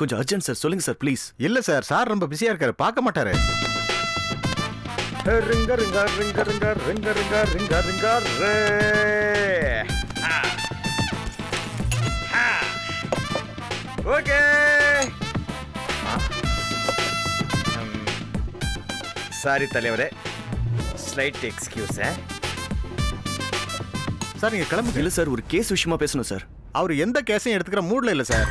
கொஞ்சம் urgent sir, சொல்லுங்க sir please. இல்ல சார், சார் ரொம்ப பிஸியா இருக்காரு, பார்க்க மாட்டாரு. ரிங்க ரிங்க ரிங்க ரிங்க ரிங்க ரிங்க ரிங்க ரிங்க ரே. ஓகே. சாரி தலைவரே, ஸ்லைட் எக்ஸ்கியூஸ். சார் நீங்க கிளம்புங்க. இல்ல சார், ஒரு கேஸ் விஷயமா பேசணும் சார். அவர் எந்த கேஸையும் எடுத்துக்கிற மூட்ல இல்ல சார்.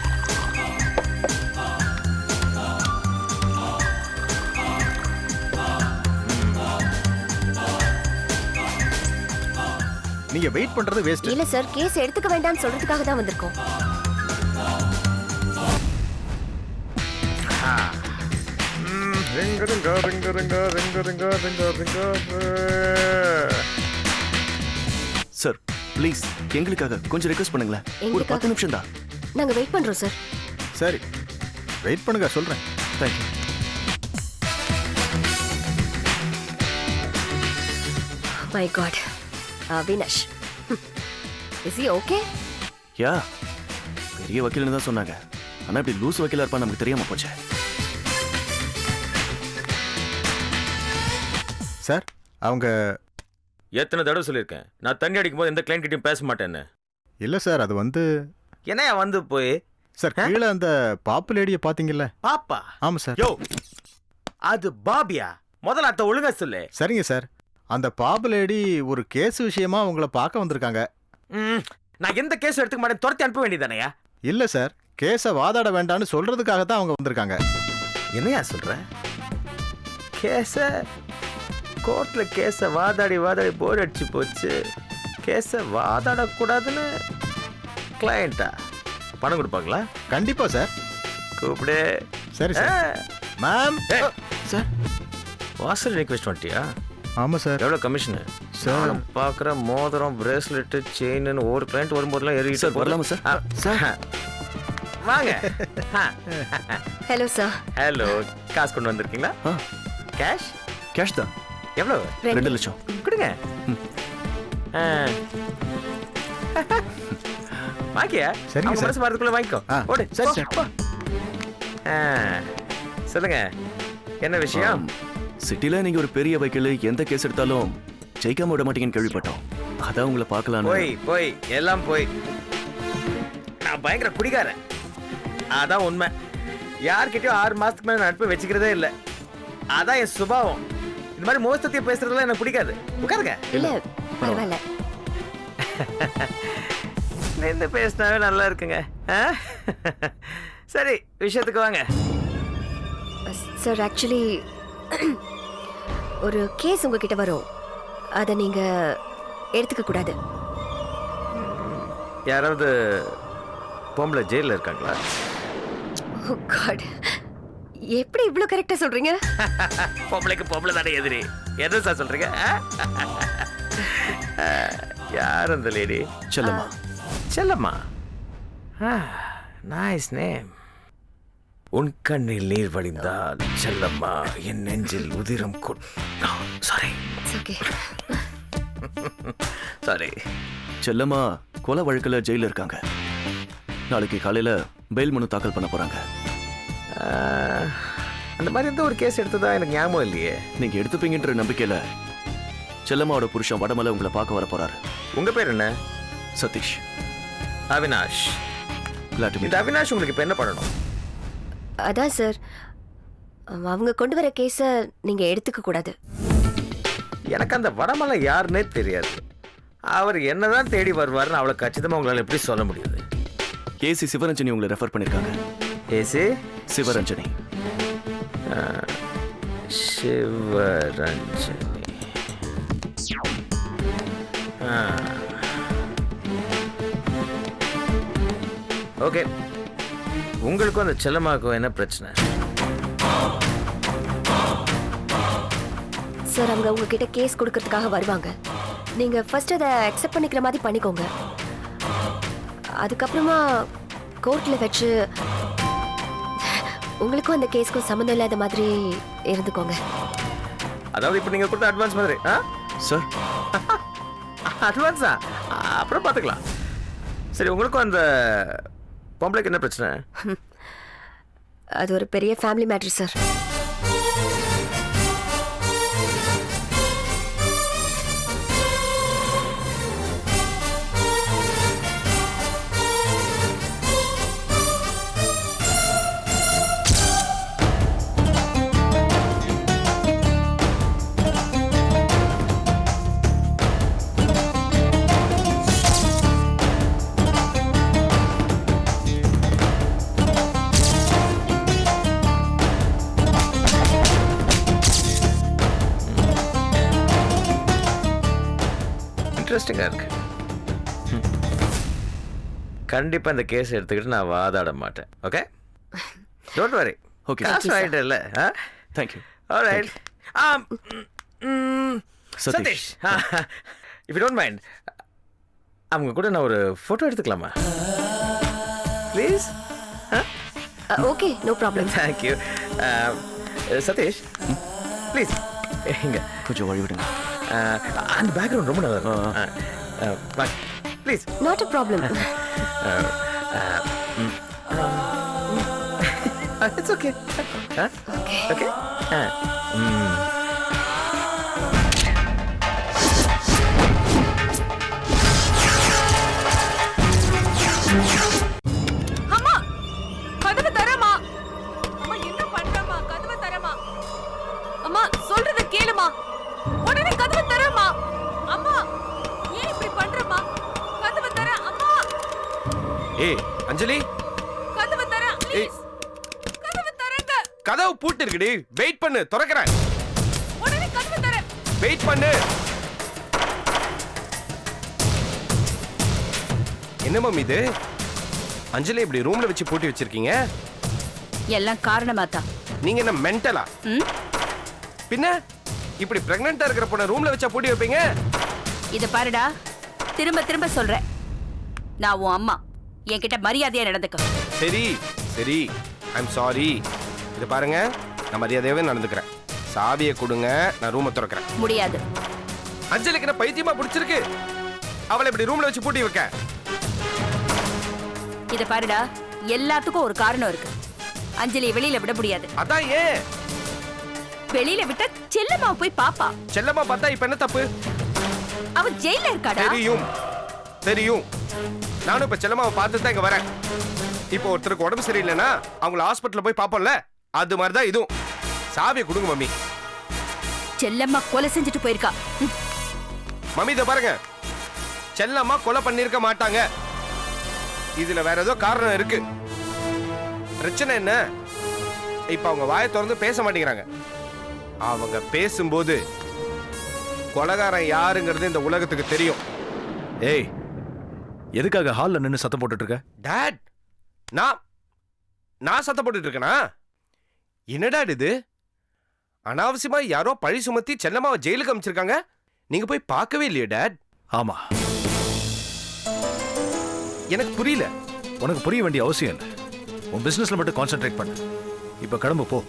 நீங்க வெயிட் பண்றது வேஸ்ட். இல்ல சார், கேஸ் எடுத்துக்க வேண்டாம்னு சொல்றதுக்காக தான் வந்திருக்கோம். ரிங்க ரிங்க ரிங்க ரிங்க ரிங்க ரிங்க ரிங்க ரிங்க. சார் ப்ளீஸ், எங்களுக்காக கொஞ்சம் ரெக்வெஸ்ட் பண்ணுங்களேன். ஒரு 10 நிமிஷம் தான். நாங்க வெயிட் பண்றோம் சார். சரி, வெயிட் பண்ணுங்க, சொல்றேன். Thank you. My God, Avinash, is he okay? Yeah, பெரிய வக்கீல்னு தான் சொன்னாங்க. ஆனா இப்படி லூஸ் வக்கீலா இருப்பா நமக்கு தெரியாம போச்சு. சார் அவங்க எத்தனை தடவை சொல்லியிருக்கேன், நான் தண்ணி அடிக்கும் போது எந்த கிளைண்ட் கிட்டையும் பேச மாட்டேன்னு. இல்ல சார், அது வந்து என்னையா வந்து போய் சார் கீழே அந்த பாப்பு லேடியை பாத்தீங்கல்ல? பாப்பா? ஆமா சார். யோ, அது பாபியா? முதல்ல அத்த ஒழுங்கா சொல்லு. சரிங்க சார், அந்த பாப்பு லேடி ஒரு கேஸ் விஷயமா உங்களை பார்க்க வந்திருக்காங்க. நான் எந்த கேஸ் எடுத்துக்க மாட்டேன், துரத்தி அனுப்ப வேண்டியதானயா? இல்ல சார், கேஸை வாதாட வேண்டாம்னு சொல்றதுக்காக தான் அவங்க வந்திருக்காங்க. என்னையா சொல்ற? கேஸ கோர்ட்ல கேஸ வாதாடி வாதாடி போர் அடிச்சு போச்சு. கேஸ வாதாடக்கூடாதுன்னு கிளையண்டா பணம் கொடுப்பாங்களா? கண்டிப்பா சார். கூப்பிடு. சரி சார். மேம். சார், வாசல் ரிக்வெஸ்ட் வந்துட்டியா? ஆமா சார். எவ்வளோ கமிஷனு சார்? பார்க்குற மோதிரம், பிரேஸ்லெட்டு, செயின்னு ஒரு கிளைண்ட் வரும்போதெல்லாம் ஏறிட்டு சார் வரலாமா சார்? சார் வாங்க. Hello sir. ஹலோ, காசு கொண்டு வந்திருக்கீங்களா? கேஷ்? கேஷ் தான். எவ்வளவு? 2 லட்சம். கொடுங்க. வாங்கியா? சரிங்க சார். மனசு வரதுக்குள்ள வாங்கிக்கோ. ஓடு. சரி சார். சொல்லுங்க, என்ன விஷயம்? சிட்டில நீங்க ஒரு பெரிய வக்கீல், எந்த கேஸ் எடுத்தாலும் ஜெயிக்காம விட மாட்டீங்கன்னு கேள்விப்பட்டோம். அதான் உங்களை பார்க்கலாம். போய் எல்லாம் போய். நான் பயங்கர குடிகாரன், அதான் உண்மை. யார்கிட்டயும் 6 மாசத்துக்கு மேல நட்பு வச்சுக்கிறதே இல்லை. அதான் என் சுபாவம். இந்த மாதிரி மோசத்தையும் பேசுறதுலாம் எனக்கு பிடிக்காது. உட்காருங்க. இல்ல பரவாயில்ல, நின்று பேசினாவே நல்லா இருக்குங்க. சரி, விஷயத்துக்கு வாங்க. சார் ஆக்சுவலி ஒரு கேஸ் உங்ககிட்ட வரும், அதை நீங்க எடுத்துக்க கூடாது. யாராவது பொம்பளை ஜெயிலில் இருக்காங்களா? ஓ காட், எப்படி இவ்ளோ கரெக்டா சொல்றீங்க? பொம்பளைக்கு பொம்பளை தானே எதிரி. எதை சார் சொல்றீங்க? யார் அந்த லேடி? செல்லம்மா. செல்லம்மா, நைஸ் நேம். உன் கண்ணில் நீர் வடிந்தால் செல்லம்மா என் நெஞ்சில் உதிரம் சாரி சாரி. செல்லம்மா கொலை வழக்குல ஜெயில இருக்காங்க. நாளைக்கு காலையில பெயில் மனு தாக்கல் பண்ண போறாங்க. அந்த மாதிரி எந்த ஒரு கேஸ் எடுத்ததா எனக்கு ஞாபகம் இல்லையே. நீங்க எடுத்துப்பீங்கன்ற நம்பிக்கையில செல்லம்மாவோட புருஷன் வடமலை உங்களை பார்க்க வர போறாரு. உங்க பேர் என்ன? சதீஷ். அவினாஷ். இந்த அவினாஷ் உங்களுக்கு இப்ப என்ன பண்ணணும்? அதான் சார், அவங்க கொண்டு வர கேஸ நீங்க எடுத்துக்க கூடாது. எனக்கு அந்த வடமலை யாருன்னே தெரியாது. அவர் என்னதான் தேடி வருவாருன்னு அவ்வளவு கச்சிதமா உங்களால எப்படி சொல்ல முடியாது? ஏசி சிவரஞ்சனி உங்களை ரெஃபர் பண்ணிருக்காங்க. ஏசி சிவரஞ்சனி. சிவரஞ்சனி. ஓகே, உங்களுக்கும் அந்த செல்லம்மாவுக்கும் என்ன பிரச்சனை? சார், அவங்க உங்ககிட்ட கேஸ் கொடுக்கறதுக்காக வருவாங்க. நீங்க ஃபர்ஸ்ட் அதை அக்செப்ட் பண்ணிக்கிற மாதிரி பண்ணிக்கோங்க. அதுக்கப்புறமா கோர்ட்ல வச்சு உங்களுக்கும் அந்த கேஸ்க்கும் சம்மந்தம் இல்லாத மாதிரி இருந்துக்கோங்க. அதாவது இப்போ நீங்க கொடுத்த அட்வான்ஸ் மாதிரி. சார், அட்வான்ஸா? அப்புறம் பார்த்துக்கலாம். சரி, உங்களுக்கும் அந்த பொம்பளைக்கு என்ன பிரச்சனை? அது ஒரு பெரிய ஃபேமிலி மேட்டர் சார். இன்ட்ரெஸ்டிங்கா இருக்கு. கண்டிப்பா இந்த கேஸ் எடுத்துக்கிட்டு நான் வாதாட மாட்டேன். Okay, don't worry. ஓகே காசு வாங்கிட்டு இல்ல. Thank you. Alright. Satish, if you don't mind, அவங்க கூட நான் ஒரு ஃபோட்டோ எடுத்துக்கலாமா please? Okay, no problem. Thank you. Satish please இங்க கொஞ்சம் வழி விடுங்க. அந்த பேக்ரவுண்ட் ரொம்ப நல்லா இருக்கும். Please. Not a problem. It's okay. Okay. அம்மா கதவு தரமா? அம்மா என்ன பண்றமா? கதவு தரமா? அம்மா சொல்றத கேளுமா. உடனே கதவு தரமா. அம்மா ஏன் இப்படி பண்றமா? கதவு தர அம்மா. ஏய் அஞ்சலி, கதவு தர ப்ளீஸ். கதவு தரங்க. கதவு பூட்டி இருக்குடி. வெயிட் பண்ணு, திறக்கறேன். உடனே கதவு தர. வெயிட் பண்ணு. என்ன மம்மி இது? அஞ்சலி இப்படி ரூம்ல வச்சு பூட்டி வச்சிருக்கீங்க? எல்லாம் காரணமா தான். நீங்க என்ன மென்டலா? பின்ன இப்படி பிரெக்னன்ட்டா இருக்கிற பொண்ண ரூம்ல வச்சா பூட்டி வைப்பீங்க? இத பாருடா, திரும்ப திரும்ப சொல்றேன், நான் உன் அம்மா, என்கிட்ட மரியாதையா நடந்துக்க. சரி சரி, ஐம் சாரி. இது பாருங்க, நான் மரியாதையாவே நடந்துக்கிறேன். சாவியை கொடுங்க, நான் ரூமை திறக்கிறேன். முடியாது. அஞ்சலிக்கு என்ன பைத்தியமா பிடிச்சிருக்கு? அவளை இப்படி ரூம்ல வச்சு பூட்டி வைக்க? இத பாருடா, எல்லாத்துக்கும் ஒரு காரணம் இருக்கு. அஞ்சலியை வெளியில விட முடியாது. அதான் ஏன்? வெளியில விட்டா செல்லம்மா போய் பாப்பா. செல்லம்மா பார்த்தா இப்ப என்ன தப்பு? அவ ஜெயில இருக்காடா. தெரியும் தெரியும். நானும் இப்ப செல்லம்மாவை பார்த்து தான் இங்க வரேன். இப்போ ஒருத்தருக்கு உடம்பு சரியில்லைன்னா அவங்கள ஹாஸ்பிட்டல்ல போய் பாப்போம்ல, அது மாதிரிதான் இதுவும். சாவியை கொடுங்க மம்மி. செல்லம்மா கொலை செஞ்சுட்டு போயிருக்கா. மம்மி இத பாருங்க, செல்லம்மா கொலை பண்ணிருக்க மாட்டாங்க. இதுல வேற ஏதோ காரணம் இருக்கு. பிரச்சனை என்ன? இப்ப அவங்க வாயை திறந்து பேச மாட்டேங்கிறாங்க. அவங்க பேசும்போது கொலைகாரன் யாருங்கிறது இந்த உலகத்துக்கு தெரியும். ஏய், எதுக்காக ஹால்ல நின்னு சத்தம் போட்டுட்டு இருக்க? டாட், நான் சத்தம் போட்டுட்டு இருக்கேனா? என்னடா இது? அனாவசியமா யாரோ பழி சுமத்தி செல்லம்மாவை ஜெயிலுக்கு அமைச்சிருக்காங்க. நீங்க போய் பார்க்கவே இல்லையே டாட்? ஆமா, எனக்கு புரியல. உனக்கு புரிய வேண்டிய அவசியம் இல்லை. உன் பிசினஸ்ல மட்டும் கான்சென்ட்ரேட் பண்ணு. இப்ப கிளம்பு போ.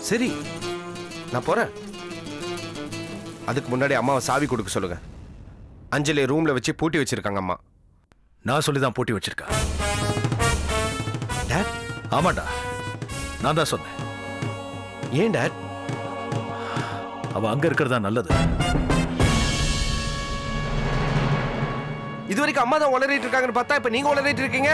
சரி, நான் போறேன். அதுக்கு முன்னாடி அம்மாவை சாவி கொடுக்க சொல்லுங்க. அஞ்சலி ரூம்ல வச்சு பூட்டி வச்சிருக்காங்க அம்மா. நான் சொல்லிதான் பூட்டி வச்சிருக்கேன். டாட்? ஆமாண்டா, நான் தான் சொன்னேன். ஏன் டாட்? அவ அங்க இருக்கிறதா நல்லது. இது வரைக்கும் அம்மா தான் உளறிட்டு இருக்காங்கன்னு பார்த்தா இப்ப நீங்க உளறிட்டு இருக்கீங்க.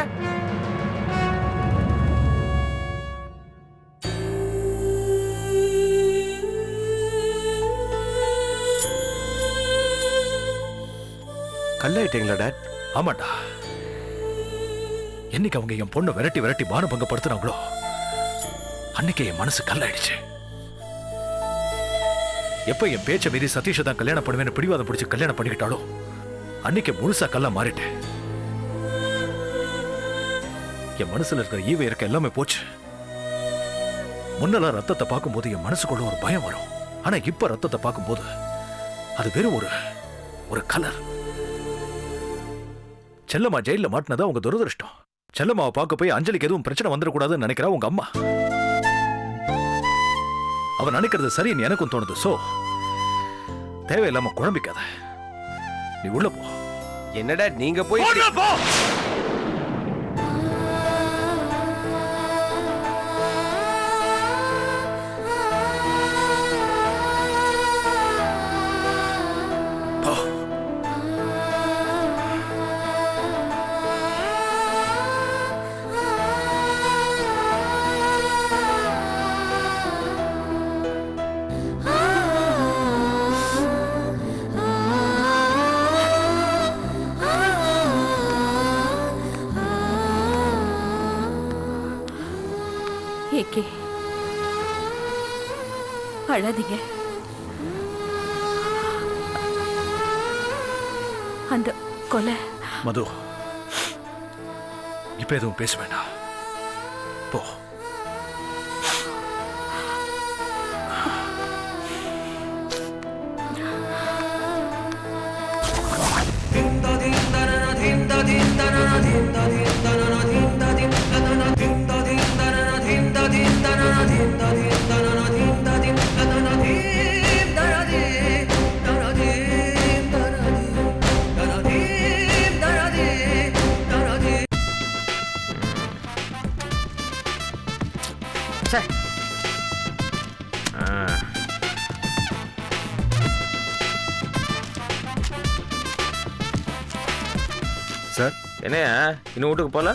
கல்லாயிட்டீங்களா டாட்? ஆமாண்டா, என்னைக்கு அவங்க என் பொண்ணை விரட்டி விரட்டி மானபங்கப்படுத்துறாங்களோ அன்னைக்கு என் மனசு கல்லாயிடுச்சு. எப்ப என் பேச்ச மீறி சதீஷை தான் கல்யாணம் பண்ணுவேன்னு பிடிவாதம் பிடிச்சு கல்யாணம் பண்ணிக்கிட்டாலோ அன்னைக்கு முழுசா கல்லா மாறிட்டேன். என் மனசுல இருக்கிற ஈவை இருக்க எல்லாமே போச்சு. முன்னெல்லாம் ரத்தத்தை பார்க்கும்போது என் மனசுக்குள்ள ஒரு பயம் வரும். ஆனா இப்ப ரத்தத்தை பார்க்கும்போது அது வெறும் ஒரு கலர். செல்லம்மா ஜெயில மாட்டினதா உங்க துரதிருஷ்டம். செல்லம்மாவை பார்க்க போய் அஞ்சலிக்கு எதுவும் பிரச்சனை வந்துடக்கூடாதுன்னு நினைக்கிறா உங்க அம்மா. அவன் நினைக்கிறது சரின்னு எனக்கும் தோணுது. சோ தேவையில்லாம குழம்பிக்காத, நீ உள்ள போ. என்னடா நீங்க போய் போ. ஏகே அழாதீங்க. அந்த கொலை மது, இப்ப எதுவும் பேச வேண்டாம். போ. சார் என்னையா இன்னும் வீட்டுக்கு போல?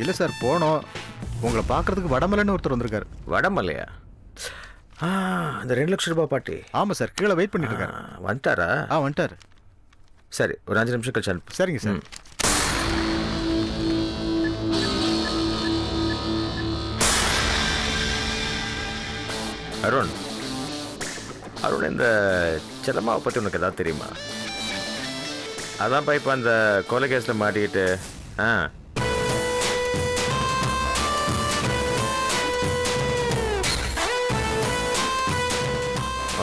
இல்லை சார், போனோம். உங்களை பார்க்கறதுக்கு வடமலைன்னு ஒருத்தர் வந்திருக்காரு. வடமல்லையா? அந்த 2 லட்சம் ரூபாய் பாட்டி. ஆமாம் சார், கீழே வெயிட் பண்ணிட்டு இருக்காரு. வந்துட்டாரா? வந்துட்டாரு. சரி, ஒரு 5 நிமிஷம் கழிச்சு அனுப்பு. சரிங்க சார். அருண், அருண், இந்த செல்லம்மாவை பற்றி உனக்கு ஏதாவது தெரியுமா? அதான்ப்பா இப்போ அந்த கொலை கேஸில் மாட்டிக்கிட்டு.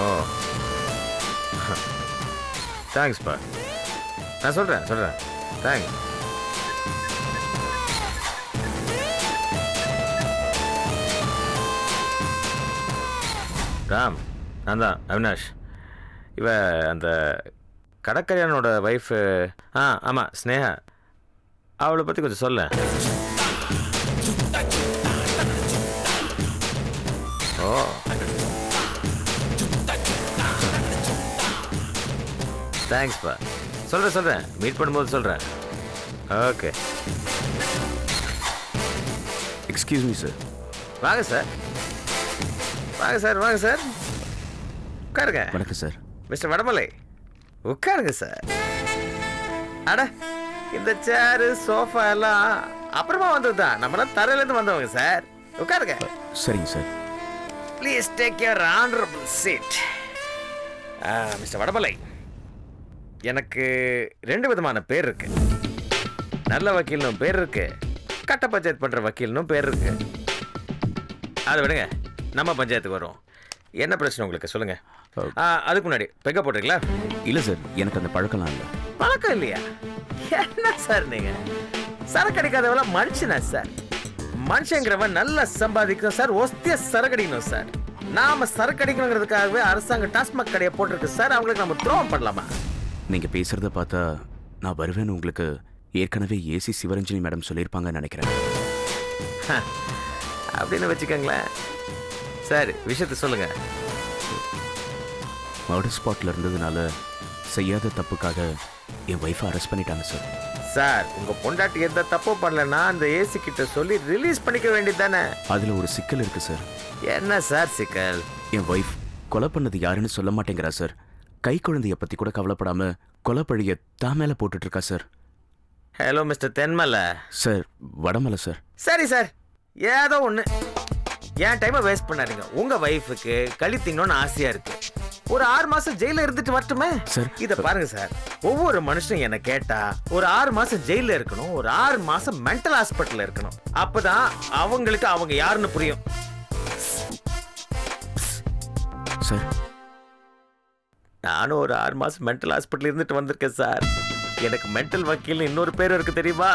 ஓ, தேங்க்ஸ்ப்பா. நான் சொல்கிறேன் தேங்க்ஸ். ராம், நான் தான் அவினாஷ். இவ அந்த கடற்கரையானோட ஒய்ஃபு. ஆமாம், ஸ்னேகா. அவளை பற்றி கொஞ்சம் சொல்ல. ஓ, தேங்க்ஸ்ப்பா. சொல்கிறேன் மீட் பண்ணும்போது சொல்கிறேன். ஓகே. Excuse me sir. வாங்க சார். உட்காருங்க. வணக்கம் சார். மிஸ்டர் வடமலை, உட்காருங்க சார். அட, இந்த சேரு சோஃபா எல்லாம் அப்புறமா வந்தது தான். நம்மளாம் தரையிலேருந்து வந்தவங்க சார். உட்காருங்க. சரிங்க sir. Please take your honourable seat. Mister Vadamalai, எனக்கு 2 விதமான பேர் இருக்கு. நல்ல வக்கீல்னும் பேர் இருக்கு, கட்ட பஞ்சாயத்து பண்ணுற வக்கீல்னும் பேர் இருக்கு. அதை விடுங்க, நம்ம பஞ்சாயத்துக்கு வரும். என்ன பிரச்சனை உங்களுக்கு சொல்லுங்க. அதுக்கு முன்னாடி பெக்க போட்டுருங்களா? இல்லை சார், எனக்கு அந்த பழக்கம்லாம் இல்லை. பழக்கம் இல்லையா? என்ன சார் நீங்க? சரக்கு அடிக்காதவெல்லாம் மனுஷனா சார்? மனுஷங்கிறவன் நல்லா சம்பாதிக்கணும் சார், ஒஸ்திய சரக்கடிக்கணும் சார். நாம சரக்கு அடிக்கணுங்கிறதுக்காகவே அரசாங்கம் டாஸ்மாக் கடையை போட்டிருக்கு சார். அவங்களுக்கு நம்ம துரோகம் பண்ணலாமா? நீங்கள் பேசுகிறத பார்த்தா நான் வருவேன்னு உங்களுக்கு ஏற்கனவே ஏசி சிவரஞ்சனி மேடம் சொல்லியிருப்பாங்கன்னு நினைக்கிறேன். அப்படின்னு வச்சுக்கோங்களேன். சரி, விஷயத்த சொல்லுங்க. மர்டர் ஸ்பாட்டில் இருந்ததுனால செய்யாத தப்புக்காக என் ஒய்ஃபை அரெஸ்ட் பண்ணிட்டாங்க சார். சார், உங்க பொண்டாட்டி எந்த தப்பு பண்ணலன்னா அந்த ஏசி கிட்ட சொல்லி ரிலீஸ் பண்ணிக்க வேண்டியது தானே? அதில் ஒரு சிக்கல் இருக்குது சார். என்ன சார் சிக்கல்? என் ஒய்ஃப் கொலை பண்ணது யாருன்னு சொல்ல மாட்டேங்கிறா சார். கை குழந்தைய பற்றி கூட கவலைப்படாம கொலை பழிய தான் மேலே போட்டுட்ருக்கா sir. Hello mister Thenmalai sir. Vadamalai sir. சரி சார், ஏதோ ஒன்று. என் டைமை வேஸ்ட் பண்ணாதீங்க. உங்க வைஃபுக்கு கழித்தீங்கன்னு ஆசையா இருக்கு. ஒரு 6 மாசம் ஜெயில இருந்துட்டு வரட்டுமே சார். இத பாருங்க சார், ஒவ்வொரு மனுஷனும் என்ன கேட்டா ஒரு 6 மாசம் ஜெயில இருக்கணும், ஒரு 6 மாசம் மென்டல் ஹாஸ்பிட்டல்ல இருக்கணும். அப்பதான் அவங்களுக்கு அவங்க யாருன்னு புரியும். சார், நானும் ஒரு 6 மாசம் மென்டல் ஹாஸ்பிட்டல் இருந்துட்டு வந்திருக்கேன் சார். எனக்கு மென்டல் வக்கீல் இன்னொரு பேர் இருக்கு தெரியுமா?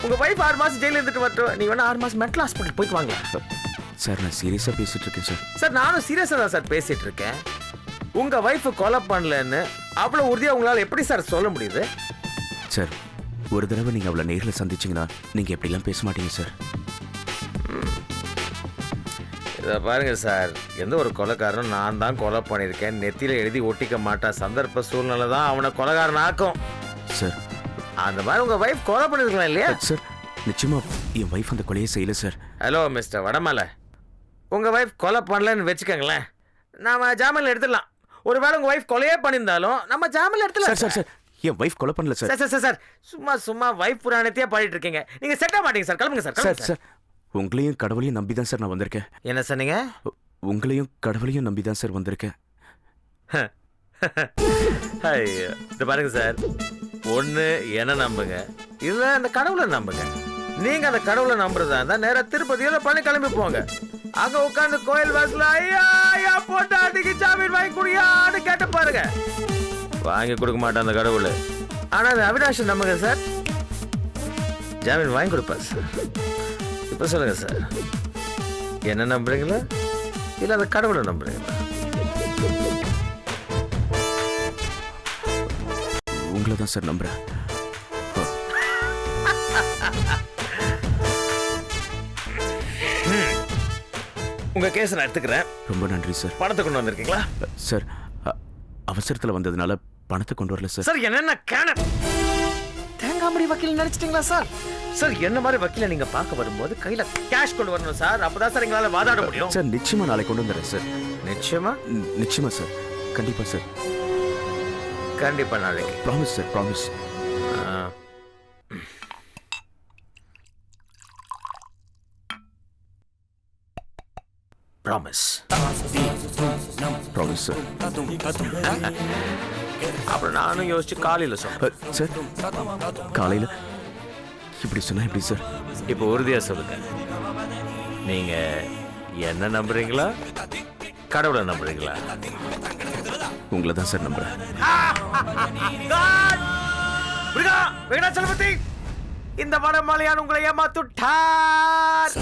உங்க வைஃப் 6 மாசம் ஜெயில இருந்துட்டு வரட்டும், நீ வேணா 6 மாசம் மென்டல் ஹாஸ்பிட்டல் போயிட்டு வாங்க. சார், நான் சீரியஸாக பேசிட்டு இருக்கேன் சார். சார், நானும் சீரியஸாக தான் சார் பேசிட்டு இருக்கேன். உங்க வைஃபை கொலை பண்ணலன்னு அவ்வளோ உறுதியாக உங்களால் எப்படி சார் சொல்ல முடியுது? சார், ஒரு தடவை நீங்கள் அவளை நேரில் சந்திச்சிங்கன்னா நீங்கள் எப்படிலாம் பேச மாட்டீங்க சார். இதை பாருங்க சார், எந்த ஒரு கொலைக்காரனும் நான் தான் கொலை பண்ணியிருக்கேன் நெத்தியில் எழுதி ஒட்டிக்க மாட்டான். சந்தர்ப்ப சூழ்நிலை தான் அவனை கொலைகாரன் ஆக்கும் சார். அந்த மாதிரி உங்க வைஃப் கொலை பண்ணிருக்கலாம் இல்லையா? சார், நிச்சயமா என் வைஃப் அந்த கொலையை செய்யல சார். ஹலோ மிஸ்டர் வடமலை, உங்க வைஃப் கொலை பண்ணலன்னு வச்சுக்கோங்களேன், நாம ஜாமீன் எடுத்துடலாம். ஒருவேளை உங்க வைஃப் கொலையே பண்ணியிருந்தாலும் நம்ம ஜாமீன் எடுத்துடலாம். சார், சார், என் வைஃப் கொலை பண்ணல சார். சார் சார் சார், சும்மா வைஃப் புராணத்தையே பாடிட்டு இருக்கீங்க. நீங்க செட்ட மாட்டீங்க சார். கிளம்புங்க சார். சார், சார், உங்களையும் கடவுளையும் நம்பி தான் சார் நான் வந்திருக்கேன். என்ன சொன்னீங்க? உங்களையும் கடவுளையும் நம்பி தான் சார் வந்திருக்கேன். ஐயோ, இது பாருங்க சார், ஒண்ணு என்ன நம்புங்க, இல்ல அந்த கடவுளை நம்புங்க. நீங்க அந்த கடவுளை நம்புறதா இருந்தா நேரா திருப்பதியில பண்ணி கிளம்பி போங்க. அங்க உட்காந்து கோயில் வாசல ஐயா ஐயா பொண்டாட்டிக்கு ஜாமீன் வாங்கி குடியான்னு கேட்டு பாருங்க. வாங்கி கொடுக்க மாட்டேன் அந்த கடவுள். ஆனா அது அவினாஷ் நம்புங்க சார், ஜாமீன் வாங்கி கொடுப்பாரு சார். இப்ப சொல்லுங்க சார், என்ன நம்புறீங்களா இல்ல அந்த கடவுளை நம்புறீங்களா? உங்களை தான் சார் நம்புறேன். உங்க கேஸ் நான் எடுத்துக்கிறேன். ரொம்ப நன்றி சார். பணத்தை கொண்டு வந்திருக்கீங்களா? சார் அவசரத்தில் வந்ததுனால பணத்தை கொண்டு வரல சார். சார் என்னென்ன கேன தேங்காமடி வக்கீல் நினைச்சிட்டீங்களா சார்? சார் என்ன மாதிரி வக்கீல நீங்க பார்க்க வரும்போது கையில கேஷ் கொண்டு வரணும் சார். அப்பதான் சார் எங்களால வாதாட முடியும். சார் நிச்சயமா நாளைக்கு கொண்டு வந்துடுறேன் சார். நிச்சயமா? நிச்சயமா சார், கண்டிப்பா சார். கண்டிப்பா நாளைக்கு. Promise sir, promise. Promise. Promise sir. அப்புறம் நானும் யோசிச்சு காலையில சொன்னேன். சார் காலையில் இப்படி சொன்னா எப்படி சார்? இப்போ உறுதியா சொல்லுங்க, நீங்க என்ன நம்புறீங்களா கடவுளை நம்புறீங்களா? உங்களை தான் சார் நம்புறேன். வெங்கடாச்சலபதி, இந்த வடமாலையான் உங்களை ஏமாத்துட்டார்.